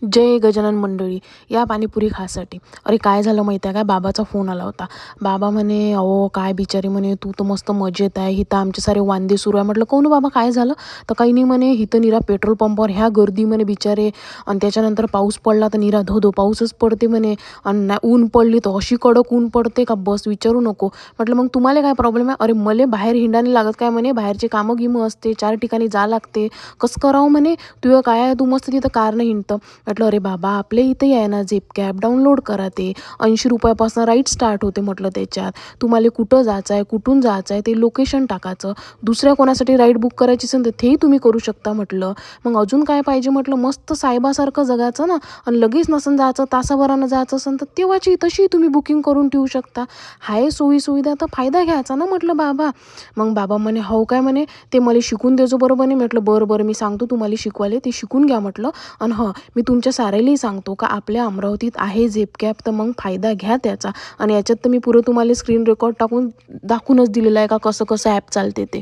जय गजानन मंडळी. या पाणीपुरी खासाठी अरे काय झालं माहिती आहे काय, बाबाचा फोन आला होता. बाबा म्हणे अहो काय बिचारी म्हणे, तू तर मस्त मजेत आहे, हिथं आमचे सारे वांदे सुरू आहे. म्हटलं कोण बाबा काय झालं? तर काही नाही म्हणे, हिथं निरा पेट्रोल पंपावर ह्या गर्दी म्हणे बिचारे, आणि त्याच्यानंतर पाऊस पडला तर निरा धो पाऊसच पडते म्हणे, आणि ऊन पडली तर अशी कडक ऊन पडते का बस विचारू नको. म्हटलं मग तुम्हाला काय प्रॉब्लेम आहे? अरे मले बाहेर हिंडाने लागत काय म्हणे, बाहेरचे कामं गिमं असते, 4 ठिकाणी जा लागते, कसं करावं म्हणे, तुझं काय आहे, तू मस्त तिथं कारनं हिंडतं. म्हटलं अरे बाबा आपल्या इथंही आहे ना झेप कॅब, डाउनलोड करा, ते 80 रुपयापासून राईड स्टार्ट होते. म्हटलं त्याच्यात तुम्हाला कुठं जायचं आहे, कुठून जायचं आहे, ते लोकेशन टाकायचं. दुसऱ्या कोणासाठी राईड बुक करायची असेल तर तेही तुम्ही करू शकता. म्हटलं मग अजून काय पाहिजे? म्हटलं मस्त साहेबासारखं जगायचं ना, आणि लगेच नसन जायचं, तासाभरानं जायचं असेल तर तेव्हाची तशी तुम्ही बुकिंग करून ठेवू शकता. हाय सोयीसुविधा तर फायदा घ्यायचा ना. म्हटलं बाबा. मग बाबा म्हणे हो काय म्हणे, ते मला शिकून द्यायचो बरोबर नाही. म्हटलं बरं मी सांगतो तुम्हाला शिकवायला, ते शिकून घ्या म्हटलं. आणि मी तुमच्या साऱ्यालाही सांगतो का आपल्या अमरावतीत आहे झेप कॅब, तर मग फायदा घ्या त्याचा. आणि याच्यात तर मी पुरं तुम्हाला स्क्रीन रेकॉर्ड टाकून दाखवूनच दिलेलं आहे का कसं कसं ॲप चालते ते.